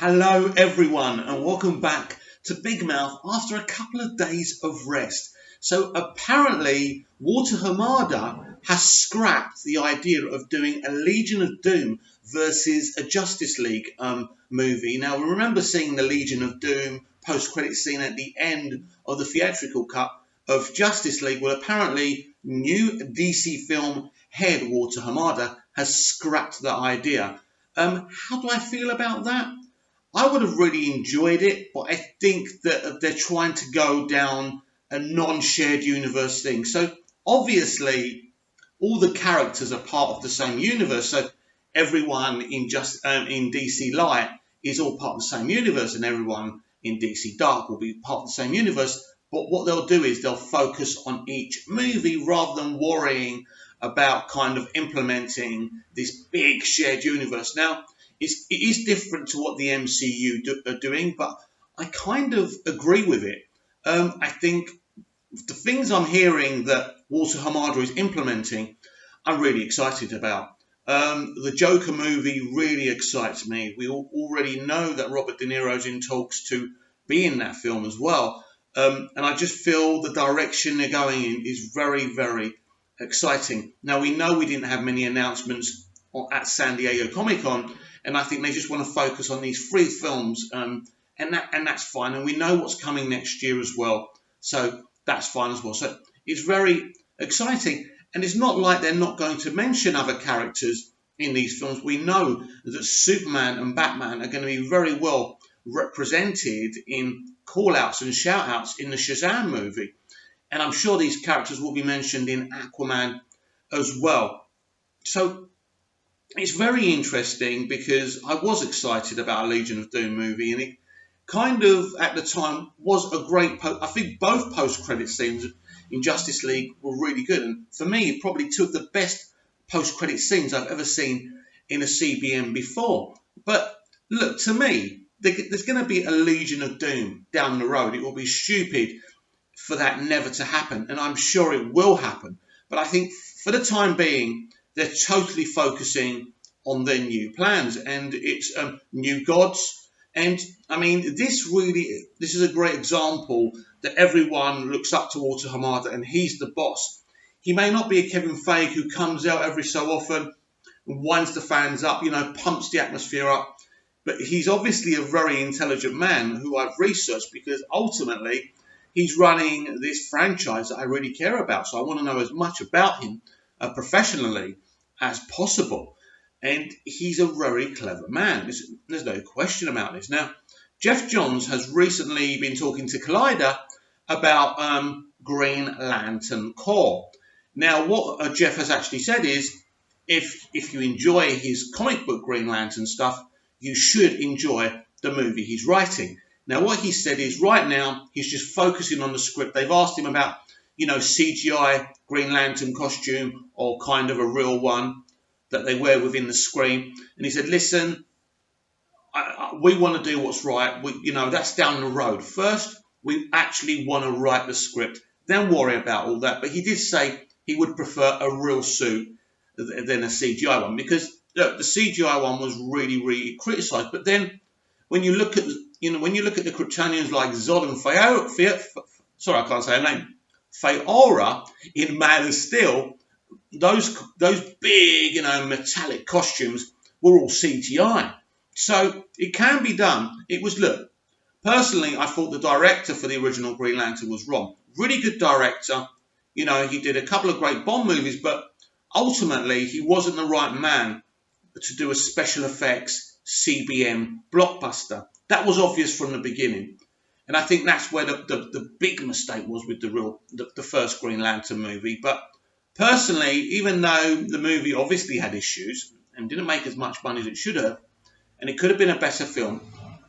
Hello everyone and welcome back to Big Mouth after a couple of days of rest. So apparently Walter Hamada has scrapped the idea of doing a Legion of Doom versus a Justice League movie. Now we remember seeing the Legion of Doom post-credit scene at the end of the theatrical cut of Justice League. Well, apparently new DC film head Walter Hamada has scrapped that idea. How do I feel about that? I would have really enjoyed it, but I think that they're trying to go down a non-shared universe thing. So obviously, all the characters are part of the same universe. So everyone in DC Light is all part of the same universe, and everyone in DC Dark will be part of the same universe. But what they'll do is they'll focus on each movie rather than worrying about kind of implementing this big shared universe. Now, it is different to what the MCU are doing, but I kind of agree with it. I think the things I'm hearing that Walter Hamada is implementing, I'm really excited about. The Joker movie really excites me. We already know that Robert De Niro's in talks to be in that film as well. And I just feel the direction they're going in is very, very exciting. Now, we know we didn't have many announcements at San Diego Comic-Con, and I think they just want to focus on these three films, and that's fine. And we know what's coming next year as well, so that's fine as well. So it's very exciting, and it's not like they're not going to mention other characters in these films. We know that Superman and Batman are going to be very well represented in call-outs and shout-outs in the Shazam movie, and I'm sure these characters will be mentioned in Aquaman as well. So it's very interesting because I was excited about a Legion of Doom movie, and it kind of, at the time, was a great... I think both post-credit scenes in Justice League were really good, and for me, probably two of the best post-credit scenes I've ever seen in a CBM before. But look, to me, there's going to be a Legion of Doom down the road. It will be stupid for that never to happen, and I'm sure it will happen. But I think for the time being, they're totally focusing on their new plans, and it's new gods. And I mean, this is a great example that everyone looks up to Walter Hamada, and he's the boss. He may not be a Kevin Feige who comes out every so often and winds the fans up, pumps the atmosphere up. But he's obviously a very intelligent man who I've researched, because ultimately he's running this franchise that I really care about. So I want to know as much about him professionally as possible. And he's a very clever man. There's no question about this. Now, Jeff Johns has recently been talking to Collider about Green Lantern Corps. Now, what Jeff has actually said is, if you enjoy his comic book Green Lantern stuff, you should enjoy the movie he's writing. Now, what he said is, right now, he's just focusing on the script. They've asked him about, CGI Green Lantern costume or kind of a real one that they wear within the screen. And he said, listen, we want to do what's right. That's down the road. First, we actually want to write the script, then worry about all that. But he did say he would prefer a real suit than a CGI one, because look, the CGI one was really, really criticised. But then when you look at, the Kryptonians like Zod and sorry, I can't say her name, Faora in Man of Steel, those big, metallic costumes were all CGI. So it can be done. Personally, I thought the director for the original Green Lantern was wrong. Really good director. He did a couple of great Bond movies, but ultimately he wasn't the right man to do a special effects CBM blockbuster. That was obvious from the beginning. And I think that's where the big mistake was with the first Green Lantern movie. But personally, even though the movie obviously had issues and didn't make as much money as it should have, and it could have been a better film,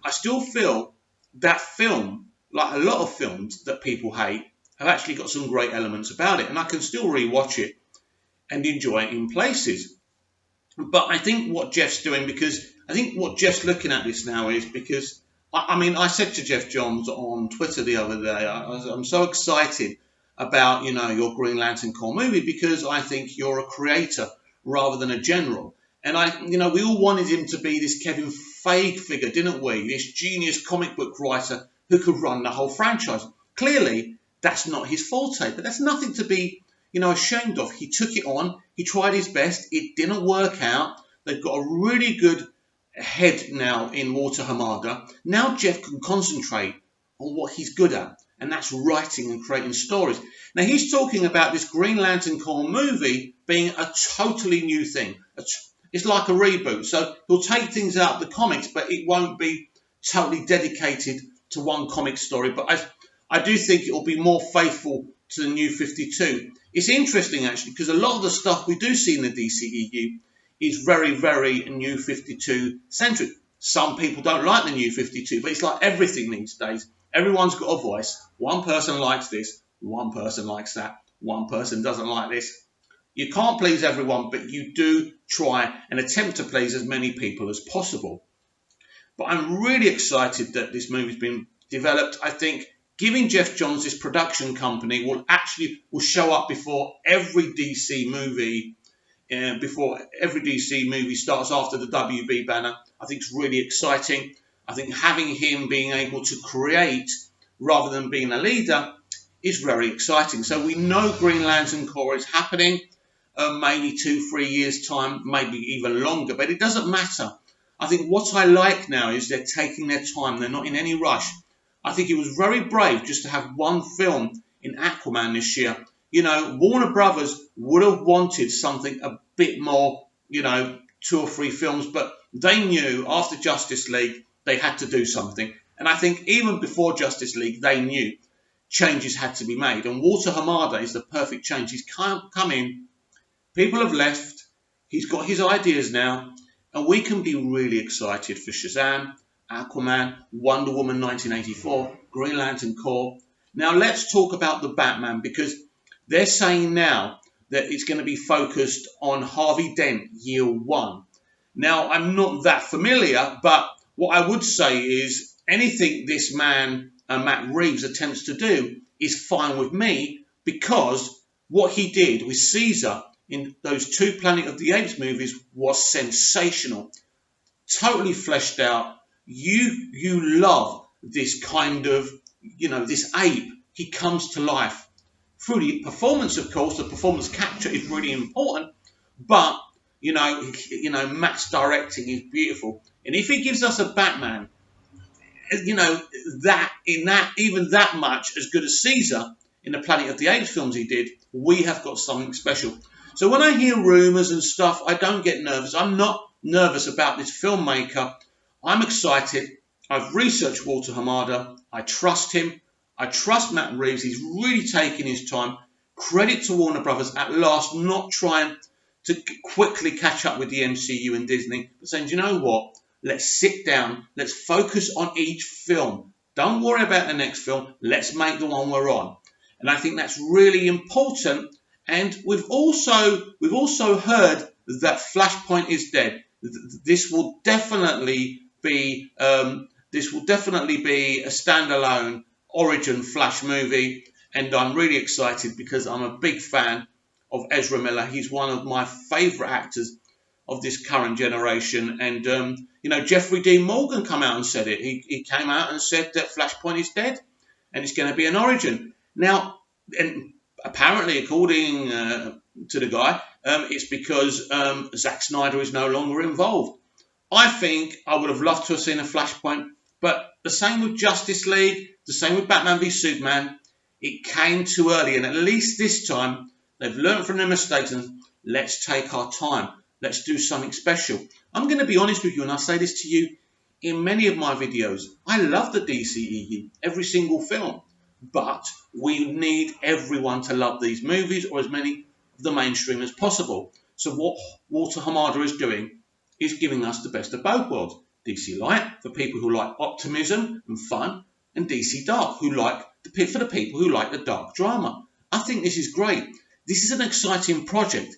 I still feel that film, like a lot of films that people hate, have actually got some great elements about it. And I can still rewatch it and enjoy it in places. But I think what Jeff's doing, because I think what Jeff's looking at this now is, because I said to Jeff Johns on Twitter the other day, I'm so excited about, your Green Lantern Corps movie, because I think you're a creator rather than a general. And we all wanted him to be this Kevin Feige figure, didn't we? This genius comic book writer who could run the whole franchise. Clearly, that's not his forte, but that's nothing to be, ashamed of. He took it on. He tried his best. It didn't work out. They've got a really good head now in Walter Hamada. Now Jeff can concentrate on what he's good at, and that's writing and creating stories. Now he's talking about this Green Lantern Corps movie being a totally new thing. It's like a reboot. So he'll take things out of the comics, but it won't be totally dedicated to one comic story. But I do think it will be more faithful to the New 52. It's interesting, actually, because a lot of the stuff we do see in the DCEU is very, very New 52 centric. Some people don't like the New 52, but it's like everything these days. Everyone's got a voice. One person likes this, one person likes that, one person doesn't like this. You can't please everyone, but you do try and attempt to please as many people as possible. But I'm really excited that this movie's been developed. I think giving Jeff Johns this production company will show up before every DC movie. Before every DC movie starts after the WB banner. I think it's really exciting. I think having him being able to create rather than being a leader is very exciting. So we know Green Lantern Corps is happening, maybe 2-3 years time, maybe even longer, but it doesn't matter. I think what I like now is they're taking their time. They're not in any rush. I think it was very brave just to have one film in Aquaman this year. Warner Brothers would have wanted something a bit more, 2 or 3 films, but they knew after Justice League they had to do something. And I think even before Justice League, they knew changes had to be made. And Walter Hamada is the perfect change. He's come in, people have left, he's got his ideas now, and we can be really excited for Shazam, Aquaman, Wonder Woman 1984, Green Lantern Corps. Now let's talk about the Batman, because they're saying now that it's going to be focused on Harvey Dent year 1. Now, I'm not that familiar, but what I would say is anything this man, Matt Reeves, attempts to do is fine with me, because what he did with Caesar in those 2 Planet of the Apes movies was sensational. Totally fleshed out. You love this kind of, this ape. He comes to life. Through the performance, of course, the performance capture is really important, but, Matt's directing is beautiful. And if he gives us a Batman, even that much as good as Caesar in the Planet of the Apes films he did, we have got something special. So when I hear rumours and stuff, I don't get nervous. I'm not nervous about this filmmaker. I'm excited. I've researched Walter Hamada. I trust him. I trust Matt Reeves. He's really taking his time. Credit to Warner Brothers at last, not trying to quickly catch up with the MCU and Disney, but saying, do you know what? Let's sit down. Let's focus on each film. Don't worry about the next film. Let's make the one we're on. And I think that's really important. And we've also heard that Flashpoint is dead. This will definitely be a standalone origin Flash movie, and I'm really excited because I'm a big fan of Ezra Miller. He's one of my favourite actors of this current generation, and Jeffrey Dean Morgan came out and said it. He came out and said that Flashpoint is dead and it's going to be an origin. Now, and apparently, according to the guy, it's because Zack Snyder is no longer involved. I think I would have loved to have seen a Flashpoint, but the same with Justice League, the same with Batman v Superman. It came too early, and at least this time they've learned from their mistakes, and let's take our time. Let's do something special. I'm going to be honest with you, and I say this to you in many of my videos. I love the DCEU, every single film, but we need everyone to love these movies, or as many of the mainstream as possible. So what Walter Hamada is doing is giving us the best of both worlds. DC Light for people who like optimism and fun, and DC Dark for the people who like the dark drama. I think this is great. This is an exciting project.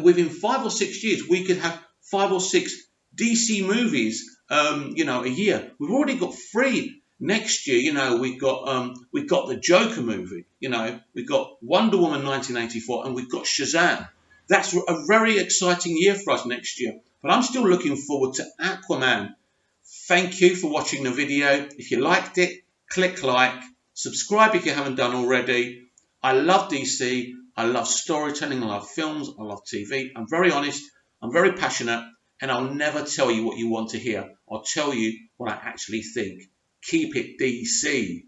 Within 5 or 6 years, we could have 5 or 6 DC movies, a year. We've already got 3 next year. We've got the Joker movie. We've got Wonder Woman 1984, and we've got Shazam. That's a very exciting year for us next year. but I'm still looking forward to Aquaman. Thank you for watching the video. If you liked it, click like, subscribe if you haven't done already. I love DC, I love storytelling, I love films, I love TV. I'm very honest, I'm very passionate, and I'll never tell you what you want to hear. I'll tell you what I actually think. Keep it DC.